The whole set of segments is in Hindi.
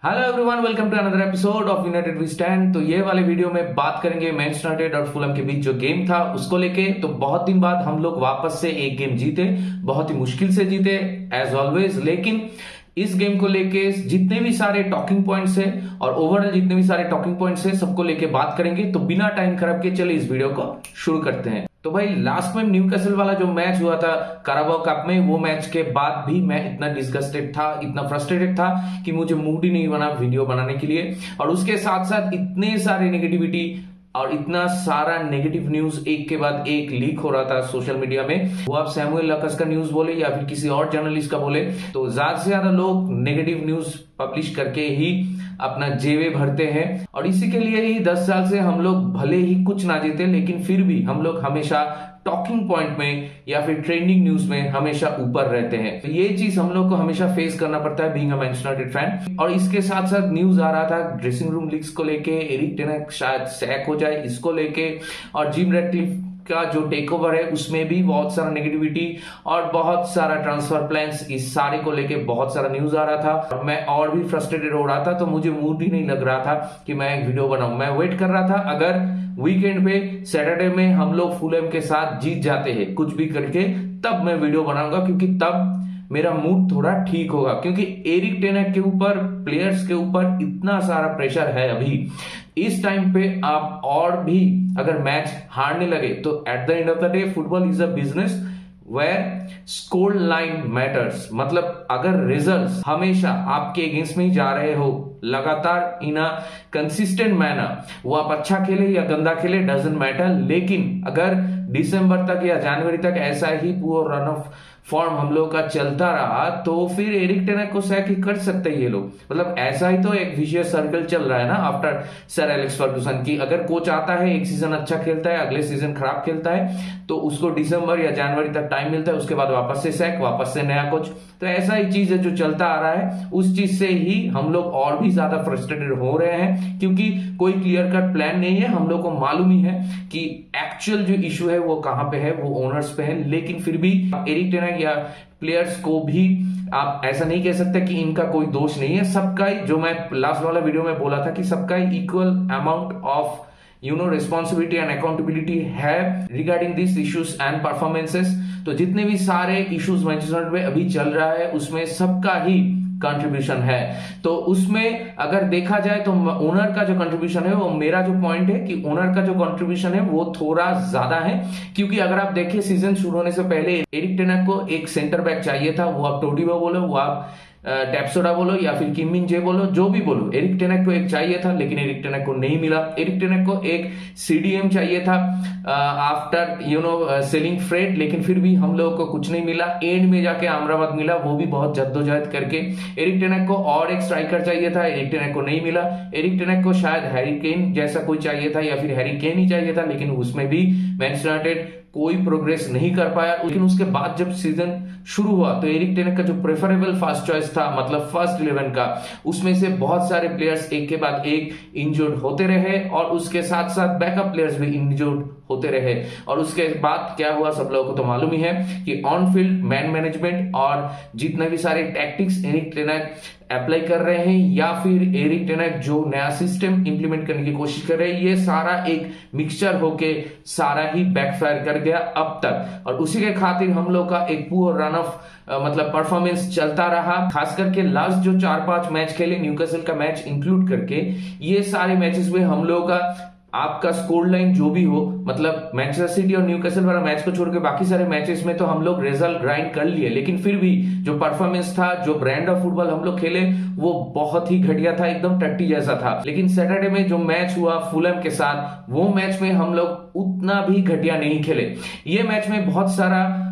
Hello everyone, welcome to another episode of United we Stand. तो ये वाले वीडियो में बात करेंगे मैनचेस्टर यूनाइटेड और फुलहम के बीच जो गेम था उसको लेके। तो बहुत दिन बाद हम लोग वापस से एक गेम जीते, बहुत ही मुश्किल से जीते एज ऑलवेज। लेकिन इस गेम को लेके जितने भी सारे टॉकिंग पॉइंट्स है और ओवरऑल जितने भी सारे टॉकिंग पॉइंट्स है सबको लेके बात करेंगे। तो बिना टाइम खराब के चले इस वीडियो को शुरू करते हैं। तो भाई लास्ट में न्यूकासल वाला जो मैच हुआ था काराबाओ कप में, वो मैच के बाद भी मैं इतना डिस्गस्टेड था, इतना फ्रस्ट्रेटेड था कि मुझे मूड ही नहीं बना वीडियो बनाने के लिए। और उसके साथ साथ इतने सारे नेगेटिविटी और इतना सारा नेगेटिव न्यूज एक के बाद एक लीक हो रहा था सोशल मीडिया में। वो आप सैमुअल लकस का न्यूज बोले या फिर किसी और जर्नलिस्ट का बोले, तो ज्यादा से ज्यादा लोग नेगेटिव न्यूज पब्लिश करके ही अपना जेबे भरते हैं। और इसी के लिए ही 10 साल से हम लोग भले ही कुछ ना जीते, लेकिन फिर भी हम लोग हमेशा टॉकिंग पॉइंट में या फिर ट्रेंडिंग न्यूज में हमेशा ऊपर रहते हैं। तो ये चीज हम लोग को हमेशा फेस करना पड़ता है being a Manchester United fan. और इसके साथ साथ न्यूज आ रहा था ड्रेसिंग रूम लीक्स को लेके, एरिक टेन हाग शायद सैक हो जाए इसको लेके, और जिम रैटक्लिफ का जो टेक ओवर है उसमें भी बहुत सारा नेगेटिविटी और बहुत सारा ट्रांसफर प्लान्स, इस सारे को लेके बहुत सारा न्यूज आ रहा था। और मैं और भी फ्रस्ट्रेटेड हो रहा था, तो मुझे मूड ही नहीं लग रहा था कि मैं एक वीडियो बनाऊं। मैं वेट कर रहा था अगर वीकेंड पे सैटरडे में हम लोग फुलहम के साथ जीत जाते हैं कुछ भी करके, तब मैं वीडियो बनाऊंगा, क्योंकि तब मेरा मूड थोड़ा ठीक होगा। क्योंकि एरिक टेन हाग के ऊपर, प्लेयर्स के ऊपर इतना सारा प्रेशर है अभी इस टाइम पे। आप और भी अगर मैच हारने लगे तो at the end of the day football is a business where score line matters. मतलब अगर रिजल्ट्स हमेशा आपके अगेंस्ट में ही जा रहे हो लगातार इन अ कंसिस्टेंट मैनर, वो आप अच्छा खेले या गंदा खेले डजंट मैटर, लेकिन अगर दिसंबर तक या जनवरी तक ऐसा ही पूरा रन ऑफ फॉर्म हम लोग का चलता रहा तो फिर एरिक टेन हाग को सैक ही कर सकते हैं ये लोग। मतलब ऐसा ही तो एक विशियस सर्कल चल रहा है ना आफ्टर सर एलेक्स फर्गुसन की। अगर कोच आता है, एक सीजन अच्छा खेलता है, अगले सीजन खराब खेलता है, तो उसको दिसंबर या जनवरी तक टाइम मिलता है, उसके बाद वापस से सैक, वापस से नया कोच। तो ऐसा ही चीज है जो चलता आ रहा है, उस चीज से ही हम लोग और भी ज्यादा फ्रस्ट्रेटेड हो रहे हैं, क्योंकि कोई क्लियर कट प्लान नहीं है। हम लोग को मालूम ही है कि एक्चुअल जो इशू है वो कहां पे है, वो ओनर्स पे है। लेकिन फिर भी एरिक टेन हाग या प्लेयर्स को भी आप ऐसा नहीं कह सकते कि इनका कोई दोष नहीं है। सबका ही, जो मैं लास्ट वाला वीडियो में बोला था कि सबका ही equal amount of responsibility and accountability है regarding this issues and performances. तो जितने भी सारे इश्यूज मैनचेस्टर में अभी चल रहा है उसमें सबका ही कंट्रीब्यूशन है। तो उसमें अगर देखा जाए तो ओनर का जो कंट्रीब्यूशन है, वो मेरा जो पॉइंट है कि ओनर का जो कंट्रीब्यूशन है वो थोड़ा ज्यादा है। क्योंकि अगर आप देखिए सीजन शुरू होने से पहले एरिक टेन हाग को एक सेंटर बैक चाहिए था, वो आप टोडीबो बोलो, वो आप टैप्सोडा बोलो या फिर किम मिन जे बोलो, जो भी बोलो, एरिक टेन हाग को एक चाहिए था, लेकिन एरिक टेन हाग को नहीं मिला। एरिक टेन हाग को एक सीडीएम चाहिए था आफ्टर सेलिंग फ्रेड, लेकिन फिर भी हम लोगों को कुछ नहीं मिला। एंड में जाके अमराबाद मिला, वो भी बहुत जद्दोजहद करके। एरिक टेन हाग को और एक स्ट्राइकर चाहिए था, एरिक टेन हाग को नहीं मिला। एरिक टेन हाग को शायद हैरी केन जैसा कोई चाहिए था या फिर हैरी केन ही चाहिए था, लेकिन उसमें भी मैनचेस्टर यूनाइटेड कोई प्रोग्रेस नहीं कर पाया। लेकिन उसके बाद जब सीजन शुरू हुआ तो एरिक टेन हाग का जो प्रेफरेबल फर्स्ट चॉइस था, मतलब फर्स्ट 11 का, उसमें से बहुत सारे प्लेयर्स एक के बाद एक इंजर्ड होते रहे और उसके साथ साथ बैकअप प्लेयर्स भी इंजर्ड होते रहे। और उसके बाद क्या हुआ सब लोगों को तो मालूम ही है कि ऑन फील्ड मैन मैनेजमेंट और जितने भी सारे टैक्टिक्स एरिक टेन हाग अप्लाई कर रहे हैं या फिर एरिक टेन हाग जो नया सिस्टम इंप्लीमेंट करने की कोशिश कर रहे हैं, ये सारा एक मिक्सचर होके सारा ही बैकफायर कर गया अब तक। और उसी के खातिर हम लोग का एक पूरा रन ऑफ मतलब परफॉर्मेंस चलता रहा। खास करके लास्ट जो 4-5 मैच खेले, न्यूकासल का मैच इंक्लूड करके, ये सारे मैचेस में हम लोग का आपका स्कोर लाइन जो भी हो, मतलब मैनचेस्टर सिटी और न्यूकासल वाला मैच को छोड़ के बाकी सारे मैचेस में तो हम लोग रिजल्ट ग्राइंड कर लिए, लेकिन फिर भी जो परफॉर्मेंस था, जो ब्रांड ऑफ फुटबॉल हम लोग खेले, वो बहुत ही घटिया था, एकदम टट्टी जैसा था। लेकिन सैटरडे में जो मैच हुआ फुलहम के साथ, वो मैच में हम लोग उतना भी घटिया नहीं खेले। ये मैच में बहुत सारा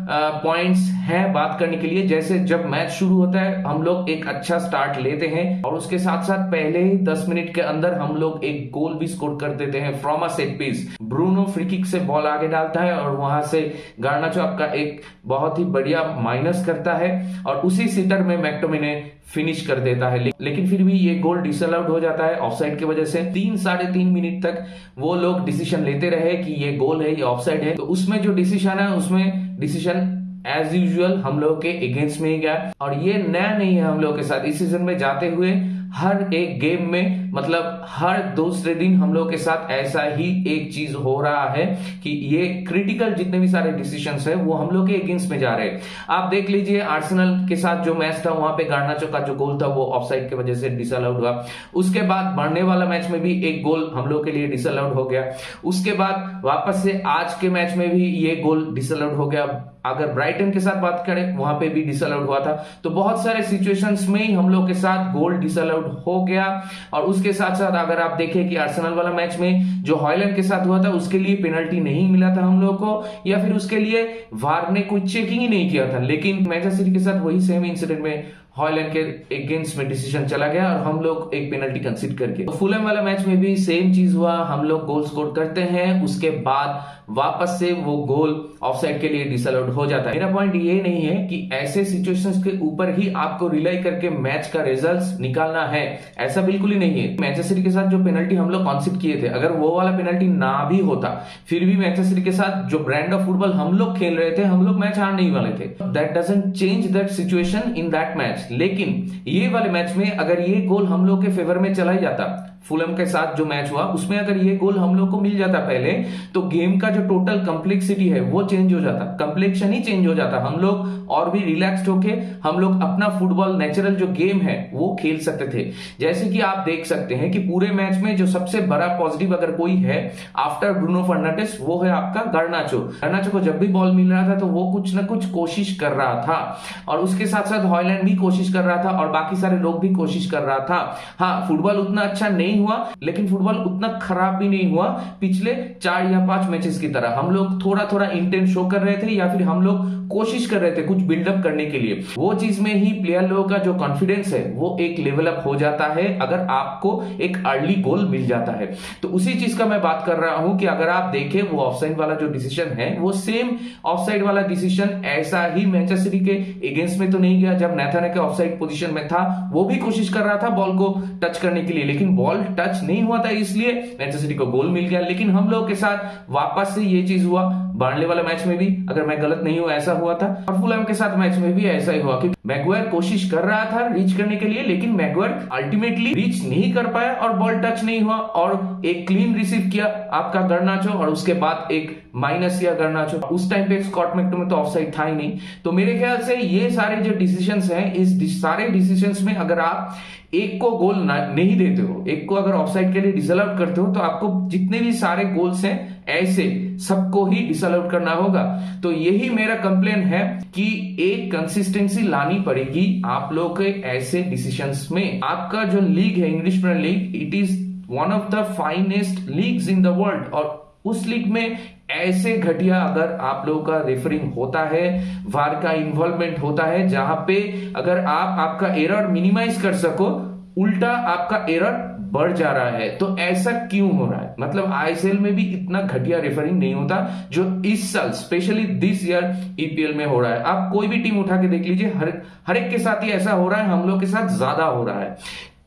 पॉइंट्स हैं बात करने के लिए। जैसे जब मैच शुरू होता है हम लोग एक अच्छा स्टार्ट लेते हैं और उसके साथ साथ पहले ही 10 मिनट के अंदर हम लोग एक गोल भी स्कोर कर देते हैं from a set piece. Bruno free kick से बॉल आगे डालता है और वहां से गार्नाचो आपका एक बहुत ही बढ़िया माइनस करता है और उसी सिटर में मैक्टोमिने फिनिश कर देता है। लेकिन फिर भी ये गोल डिसअलाउड हो जाता है ऑफसाइड की वजह से। 3-3.5 मिनट तक वो लोग डिसीजन लेते रहे कि ये गोल है, ये ऑफसाइड है। तो उसमें जो डिसीजन है, उसमें डिसीजन एज यूजुअल हम लोग के अगेंस्ट में ही गया। और ये नया नहीं है हम लोग के साथ, इस सीजन में जाते हुए हर एक गेम में मतलब हर दूसरे दिन हम लोग के साथ ऐसा ही एक चीज हो रहा है कि ये क्रिटिकल जितने भी सारे डिसीजंस है वो हम लोग के अगेंस्ट में जा रहे हैं। आप देख लीजिए आर्सेनल के साथ जो मैच था वहां पे गार्नाचो का जो गोल था वो ऑफसाइड की वजह से डिसअलाउड हुआ। उसके बाद बढ़ने वाला मैच में भी एक गोल हम लोग के लिए डिसअलाउड हो गया। उसके बाद वापस से आज के मैच में भी ये गोल डिसअलाउड हो गया। अगर ब्राइटन के साथ बात करें वहां पे भी डिसअलाउड हुआ था। तो बहुत सारे सिचुएशंस में ही हम लोग के साथ गोल डिसअलाउड हो गया। और उसके साथ साथ अगर आप देखें कि आर्सेनल वाला मैच में जो हॉयलैंड के साथ हुआ था उसके लिए पेनल्टी नहीं मिला था हम लोग को, या फिर उसके लिए वार ने कोई चेकिंग ही नहीं किया था। लेकिन मैनचेस्टर सिटी के साथ वही सेम इंसिडेंट में हॉयलैंड के अगेंस्ट में डिसीजन चला गया और हम लोग एक पेनल्टी कंसीडर करके। तो फुलहैम वाला मैच में भी सेम चीज हुआ, हम लोग गोल स्कोर करते हैं, उसके बाद वापस से वो गोल ऑफसाइड के लिए डिसअलाउड हो जाता है। मेरा पॉइंट ये नहीं है कि ऐसे सिचुएशंस के ऊपर ही आपको रिलाई करके मैच का रिजल्ट्स निकालना है, ऐसा बिल्कुल ही नहीं है। मैनचेस्टर सिटी के साथ जो पेनल्टी हम लोग कॉन्सीड किए थे, अगर वो वाला पेनल्टी ना भी होता फिर भी मैनचेस्टर सिटी के साथ जो ब्रांड ऑफ फुटबॉल हम लोग खेल रहे थे, हम लोग मैच हार नहीं वाले थे। That doesn't change that situation in that match. लेकिन ये वाले मैच में अगर ये गोल हम लोग के फेवर में चला ही जाता, फुलहैम के साथ जो मैच हुआ उसमें अगर ये गोल हम लोग को मिल जाता पहले, तो गेम का जो टोटल कंप्लेक्सिटी है वो चेंज हो जाता, कंप्लेक्शन ही चेंज हो जाता। हम लोग और भी रिलैक्स्ड होके हम लोग अपना फुटबॉल नेचुरल जो गेम है वो खेल सकते थे। जैसे कि आप देख सकते हैं कि पूरे मैच में जो सबसे बड़ा पॉजिटिव अगर कोई है आफ्टर ब्रूनो फर्नांडिस वो है आपका गार्नाचो। गार्नाचो को जब भी बॉल मिल रहा था तो वो कुछ ना कुछ कोशिश कर रहा था, और उसके साथ साथ हॉयलैंड भी कोशिश कर रहा था और बाकी सारे लोग भी कोशिश कर रहा था। हाँ, फुटबॉल उतना अच्छा नहीं हुआ, लेकिन फुटबॉल उतना खराब भी नहीं हुआ पिछले 4 या 5 मैचेस की तरह। हम लोग थोड़ा थोड़ा इंटेंट शो कर रहे थे या फिर हम लोग कोशिश कर रहे थे कुछ बिल्डअप करने के लिए। वो चीज में ही प्लेयर लोगों का जो कॉन्फिडेंस है वो एक लेवल अप हो जाता है अगर आपको एक अर्ली गोल मिल जाता है। तो उसी चीज का मैं बात कर रहा हूं कि अगर आप देखें वो ऑफसाइड वाला जो डिसीजन है वो सेम ऑफसाइड वाला डिसीजन ऐसा ही मैनचेस्टर सिटी के अगेंस्ट में तो नहीं गया। जब नेथन के ऑफसाइड पोजीशन में था वो भी कोशिश कर रहा था बॉल को टच करने के लिए, लेकिन बॉल टच नहीं हुआ था, इसलिए मैनचेस्टर सिटी को गोल मिल गया। लेकिन हम लोग के साथ वापस से ये चीज हुआ बार्नले वाला मैच में भी, अगर मैं गलत नहीं हूं ऐसा हुआ था, और फुलहैम के साथ मैच में भी ऐसा ही हुआ कि मैगवायर कोशिश कर रहा था रीच करने के लिए, लेकिन मैगवायर अल्टीमेटली रीच नहीं कर पाया और बॉल टच नहीं हुआ और एक क्लीन रिसीव किया आपका गार्नाचो, और उसके बाद एक माइनस किया गार्नाचो। उस टाइम पे स्कॉट मैकटोमिने तो ऑफसाइड था ही नहीं। तो मेरे ख्याल से ये सारे जो डिसीजंस हैं, इस सारे डिसीजंस में अगर आप एक को गोल नहीं देते हो, एक को अगर ऑफसाइड के लिए डिसअलाउड करते हो, तो आपको जितने भी सारे गोल्स हैं ऐसे सबको ही डिसअलाउड करना होगा। तो यही मेरा कंप्लेन है कि एक कंसिस्टेंसी लानी पड़ेगी आप लोग के ऐसे डिसीजंस में। आपका जो लीग है English Premier League, it is one of the finest leagues in the world, और उस लीग में ऐसे घटिया अगर आप लोगों का रेफरिंग होता है, वार का इन्वॉल्वमेंट होता है, जहां पे अगर आप आपका एरर मिनिमाइज कर सको, उल्टा आपका एरर बढ़ जा रहा है। तो ऐसा क्यों हो रहा है? मतलब आईएसएल में भी इतना घटिया रेफरिंग नहीं होता जो इस साल स्पेशली दिस ईयर ईपीएल में हो रहा है। आप कोई भी टीम उठा के देख लीजिए, हर एक के साथ ही ऐसा हो रहा है, हम लोग के साथ ज्यादा हो रहा है।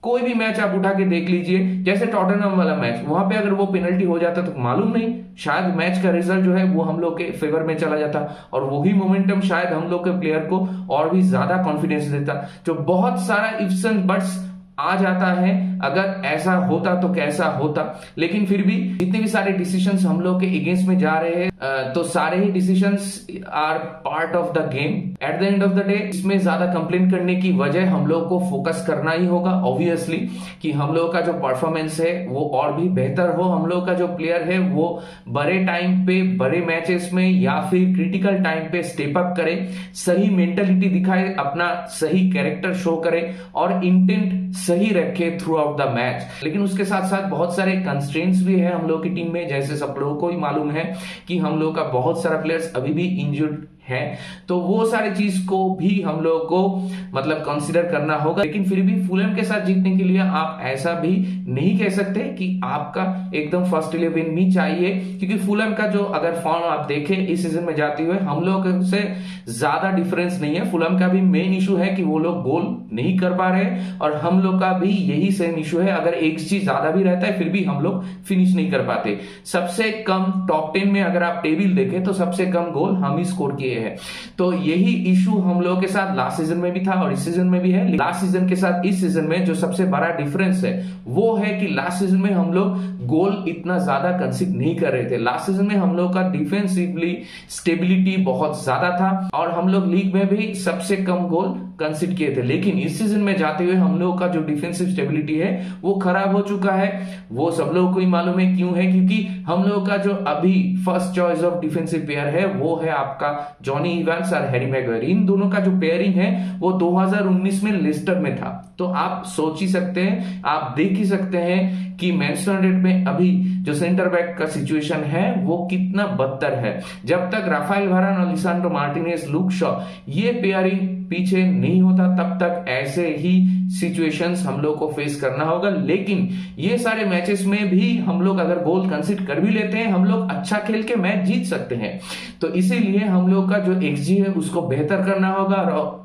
कोई भी मैच आप उठा के देख लीजिए, जैसे टॉटनहम वाला मैच, वहां पे अगर वो पेनल्टी हो जाता तो मालूम नहीं, शायद मैच का रिजल्ट जो है वो हम लोग के फेवर में चला जाता, और वही मोमेंटम शायद हम लोग के प्लेयर को और भी ज्यादा कॉन्फिडेंस देता। जो बहुत सारा इफ्स एंड बट्स आ जाता है, अगर ऐसा होता तो कैसा होता। लेकिन फिर भी जितने भी सारे डिसीजंस हम लोग के अगेंस्ट में जा रहे हैं, तो सारे ही decisions are part of the game. At the end of the day इसमें ज्यादा कंप्लेन करने की वजह हम लोग को फोकस करना ही होगा ऑब्वियसली, कि हम लोग का जो परफॉर्मेंस है वो और भी बेहतर हो, हम लोग का जो प्लेयर है वो बड़े टाइम पे बड़े मैचेस में या फिर क्रिटिकल टाइम पे स्टेप अप करे, सही मेंटेलिटी दिखाए, अपना सही कैरेक्टर शो करे और इंटेंट सही रखे थ्रू आउट द मैच। लेकिन उसके साथ साथ बहुत सारे कंस्ट्रेंट्स भी है हम लोग की टीम में, जैसे सब लोगों को ही मालूम है कि हम लोग का बहुत सारा प्लेयर्स अभी भी इंजर्ड है, तो वो सारी चीज को भी हम लोग को मतलब कंसीडर करना होगा। लेकिन फिर भी फुलहैम के साथ जीतने के लिए आप ऐसा भी नहीं कह सकते कि आपका एकदम फर्स्ट 11 भी चाहिए, क्योंकि फुलहैम का जो अगर फॉर्म आप देखें इस सीजन में जाते हुए, हम लोग से ज्यादा डिफरेंस नहीं है। फुलहैम का भी मेन इशू है कि वो लोग गोल नहीं कर पा रहे, और हम लोग का भी यही सेम इशू है, अगर एक चीज ज्यादा भी रहता है फिर भी हम लोग फिनिश नहीं कर पाते। सबसे कम टॉप 10 में अगर आप टेबल देखें तो सबसे कम गोल हम ही स्कोर किए हैं। हैं। तो यही इशू हम लोगों के साथ लास्ट सीजन में भी था और इस सीजन में भी है। लास्ट सीजन के साथ इस सीजन में जो सबसे बड़ा डिफरेंस है वो है कि लास्ट सीजन में हम लोग गोल इतना ज्यादा कंसीड नहीं कर रहे थे। लास्ट सीजन में हम लोग का डिफेंसिवली स्टेबिलिटी बहुत ज्यादा था और हम लोग लीग में भी सबसे कम गोल कंसीड किए थे। लेकिन इस सीजन में जाते हुए हम लोग का जो डिफेंसिव स्टेबिलिटी है वो खराब हो चुका है। वो सब लोगों को ही मालूम है क्यों है, क्योंकि हम लोग का जो अभी first choice of defensive player है वो है आपका जॉनी इवांस और हैरी मैग्वायर। इन दोनों का जो पेयरिंग है वो 2019 में लेस्टर में था। तो आप सोच ही सकते हैं, आप देख ही सकते हैं कि मैनचेस्टर यूनाइटेड में अभी जो सेंटर बैक का सिचुएशन है वो कितना बदतर है। जब तक राफेल वारान और लिसांड्रो मार्टिनेज, लुक शॉ ये पेयरिंग पीछे नहीं होता तब तक ऐसे ही सिचुएशंस हम लोग को फेस करना होगा। लेकिन ये सारे मैचेस में भी हम लोग अगर गोल कंसीड कर भी लेते हैं, हम लोग अच्छा खेल के मैच जीत सकते हैं। तो इसीलिए हम लोग का जो एक्सजी है उसको बेहतर करना होगा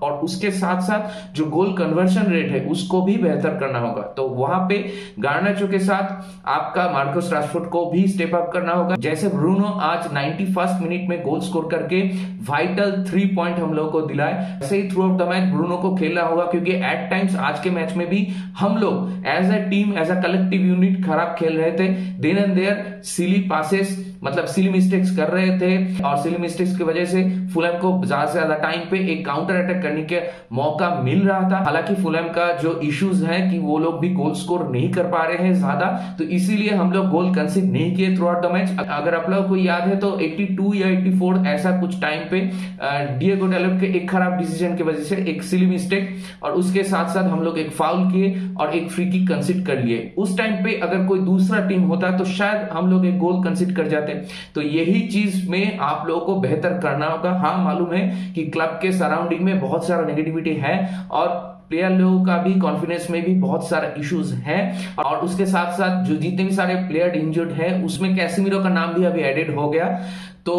और उसके साथ साथ जो गोल कन्वर्शन रेट है उसको भी बेहतर करना होगा। तो वहां पे गार्नाचो के साथ आपका मार्कस राशफोर्ड को भी स्टेप अप करना होगा। जैसे ब्रूनो आज 91st मिनट में गोल स्कोर करके वाइटल 3 पॉइंट हम लोग को दिलाए, ऐसे ही throughout the match Bruno को खेलना होगा, क्योंकि एट टाइम्स आज के मैच में भी हम लोग as a team, as a collective unit खराब खेल रहे थे। Then and there silly passes, मतलब सिली मिस्टेक्स कर रहे थे और सिली मिस्टेक्स की वजह से फुलहैम को ज्यादा से ज्यादा टाइम पे एक काउंटर अटैक करने के मौका मिल रहा था। हालांकि फुलहैम का जो इश्यूज है कि वो लोग भी गोल स्कोर नहीं कर पा रहे हैं ज्यादा, तो इसीलिए हम लोग गोल कंसीड नहीं किए थ्रू आउट द मैच। अगर आप लोगों को याद है तो 82 या 84 ऐसा कुछ टाइम पे डिएगो डैलोट के एक खराब डिसीजन की वजह से एक सिली मिस्टेक और उसके साथ साथ हम लोग एक फाउल किए और एक फ्री किक कंसीड कर लिए। उस टाइम पे अगर कोई दूसरा टीम होता तो शायद हम लोग एक गोल कंसीड कर जाते। तो यही चीज में आप लोगों को बेहतर करना होगा। हाँ, मालूम है कि क्लब के सराउंडिंग में बहुत सारा नेगेटिविटी है और प्लेयर लोगों का भी कॉन्फिडेंस में भी बहुत सारा इश्यूज है और उसके साथ साथ जो जितने भी सारे प्लेयर इंजर्ड हैं उसमें कैसेमीरो का नाम भी अभी एडेड हो गया। तो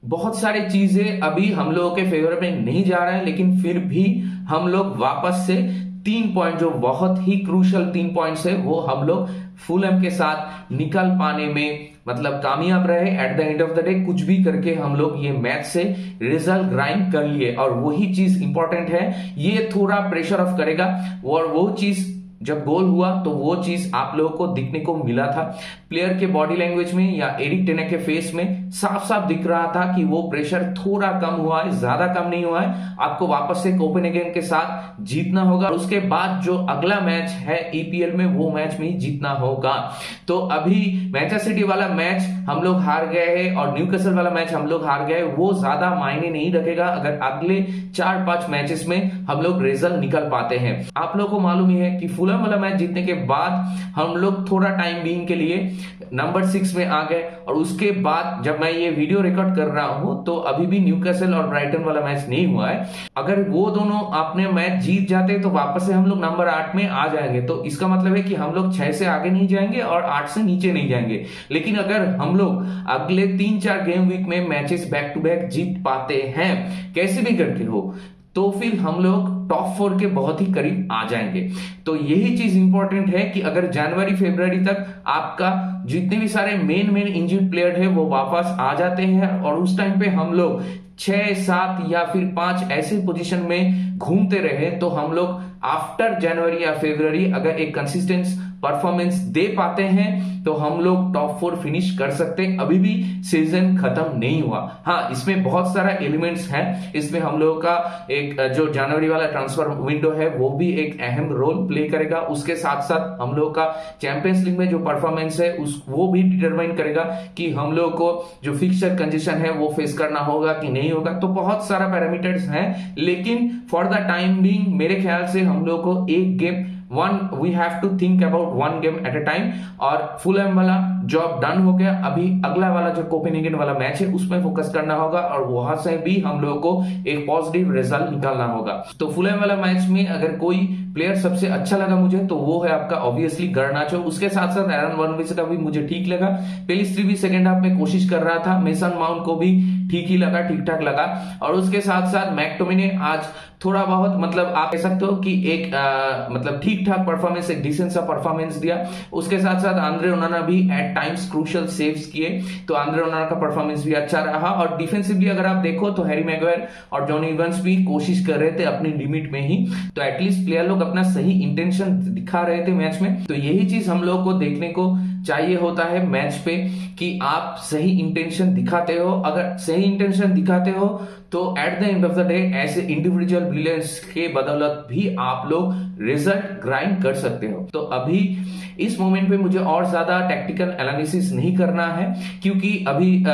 बहुत सारी चीजें अभी हम लोगों के फेवर में नहीं जा रहे हैं, लेकिन फिर भी हम लोग वापस से 3 पॉइंट जो बहुत ही क्रूशल 3 पॉइंट्स है वो हम लोग फुलहैम के साथ निकल पाने में मतलब कामयाब रहे। Eight the end of the day कुछ भी करके हम लोग ये मैच से रिजल्ट ग्राइंड कर लिए और वही चीज इंपॉर्टेंट है। ये थोड़ा प्रेशर ऑफ करेगा और वो चीज जब गोल हुआ तो वो चीज आप लोगों को दिखने को मिला था प्लेयर के बॉडी लैंग्वेज में या एरिक टेन के फेस में साफ साफ दिख रहा था कि वो प्रेशर थोड़ा कम हुआ है, ज्यादा कम नहीं हुआ है। आपको वापस से कोपेनहेगन के साथ जीतना होगा और उसके बाद जो अगला मैच है ईपीएल में वो मैच में ही जीतना होगा। तो अभी मैनचेस्टर सिटी वाला मैच हम लोग हार गए हैं और न्यूकासल वाला मैच हम लोग हार गए, वो ज्यादा मायने नहीं रखेगा अगर अगले 4-5 मैचेस में हम लोग रिजल्ट निकल पाते हैं। आप लोगों को मालूम ही है कि फुलहैम वाला मैच जीतने के बाद हम लोग थोड़ा टाइम बीइंग के लिए नंबर 6 में आ गए और उसके बाद जब मैं ये वीडियो रिकॉर्ड कर रहा हूं तो अभी भी न्यूकासल और ब्राइटन वाला मैच नहीं हुआ है। अगर वो दोनों अपने मैच जीत जाते तो वापस से हम लोग नंबर 8 में आ जाएंगे। तो इसका मतलब है कि हम लोग 6 से आगे नहीं जाएंगे और 8 से नीचे नहीं जाएंगे। लेकिन अगर हम लोग अगले 3-4 गेम वीक में मैचेस बैक टू बैक जीत पाते हैं कैसे भी करके हो, तो फिर हम लोग टॉप 4 के बहुत ही करीब आ जाएंगे। तो यही चीज इंपॉर्टेंट है कि अगर जनवरी फरवरी तक आपका जितने भी सारे मेन इंजर्ड प्लेयर है वो वापस आ जाते हैं और उस टाइम पे हम लोग 6, 7 या फिर 5 ऐसे पोजीशन में घूमते रहे तो हम लोग आफ्टर जनवरी या फरवरी अगर एक कंसिस्टेंट परफॉर्मेंस दे पाते हैं तो हम लोग टॉप 4 फिनिश कर सकते हैं। अभी भी सीजन खत्म नहीं हुआ। हाँ, इसमें बहुत सारा एलिमेंट्स हैं। इसमें हम लोगों का एक जो जनवरी वाला ट्रांसफर विंडो है वो भी एक अहम रोल प्ले करेगा। उसके साथ साथ हम लोग का चैंपियंस लीग में जो परफॉर्मेंस है वो भी डिटरमाइन करेगा कि हम लोग को जो फिक्सचर कंजेशन है वो फेस करना होगा कि नहीं होगा। तो बहुत सारा पैरामीटर्स हैं, लेकिन फॉर द टाइम बीइंग मेरे ख्याल से हम लोग को एक game we have to think about 1 game at a time और फुलहैम वाला जॉब डन हो गया। अभी अगला वाला जो कोपेनहेगन वाला मैच है उसमें फोकस करना होगा और वहां से भी हम लोगों को एक पॉजिटिव रिजल्ट निकालना होगा। तो फुलहैम वाला मैच में अगर कोई प्लेयर सबसे अच्छा लगा मुझे तो वो है आपका ऑब्वियसली गर्नाचो। उसके साथ साथ एरन वन-बिसाका भी मुझे ठीक लगा। पेलिस्ट्री भी सेकंड हाफ में कोशिश कर रहा था, मेसन माउंट को भी ठीक ही लगा, ठीक ठाक लगा। और उसके साथ साथ मैकटोमिने आज थोड़ा बहुत मतलब आप कह सकते हो कि एक मतलब ठीक ठाक परफॉर्मेंस, एक डिसेंट सा परफॉर्मेंस दिया। उसके साथ साथ आंद्रे ओनाना भी एट टाइम्स क्रूशियल सेव्स किए, तो आंद्रे ओनाना का परफॉर्मेंस भी अच्छा रहा। और डिफेंसिवली अगर आप देखो तो हैरी मैग्वायर और जॉनी इवंस भी कोशिश कर रहे थे अपनी लिमिट में ही, तो एटलीस्ट प्लेयर लोग अपना सही इंटेंशन दिखा रहे थे मैच में। तो यही चीज हम लोग को देखने को चाहिए होता है मैच पे, कि आप सही इंटेंशन दिखाते हो। अगर सही इंटेंशन दिखाते हो तो at the end of the day ऐसे इंडिविजुअल ब्रिलियंस के बदौलत भी आप लोग रिजल्ट ग्राइंड कर सकते हो। तो अभी इस मोमेंट पे मुझे और ज्यादा टेक्टिकल एनालिसिस नहीं करना है, क्योंकि अभी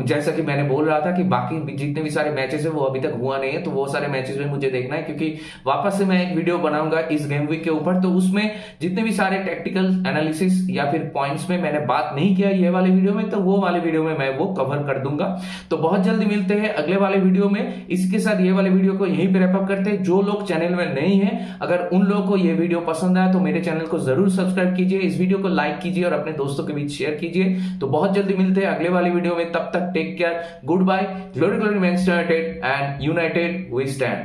जैसा कि मैंने बोल रहा था कि बाकी जितने भी सारे मैचेस है वो अभी तक हुआ नहीं है, तो वो सारे मैचेस में मुझे देखना है, क्योंकि वापस से मैं एक वीडियो बनाऊंगा इस गेम वीक के ऊपर। तो उसमें जितने भी सारे टेक्टिकल एनालिसिस या फिर पॉइंट्स में मैंने बात नहीं किया ये वाले वीडियो में, तो वो वाले वीडियो में मैं वो कवर कर दूंगा। तो बहुत जल्दी मिलते हैं अगले वाले वीडियो में। इसके साथ ये वाले वीडियो को यहीं पे रैप अप करते हैं। जो लोग चैनल में नहीं है, अगर उन लोगों को ये वीडियो पसंद आया तो मेरे चैनल को जरूर सब्सक्राइब कीजिए, इस वीडियो को लाइक कीजिए और अपने दोस्तों के बीच शेयर कीजिए। तो बहुत जल्दी मिलते हैं अगले वाली वीडियो में, तब तक take care, goodbye, glory glory Manchester United and United we stand.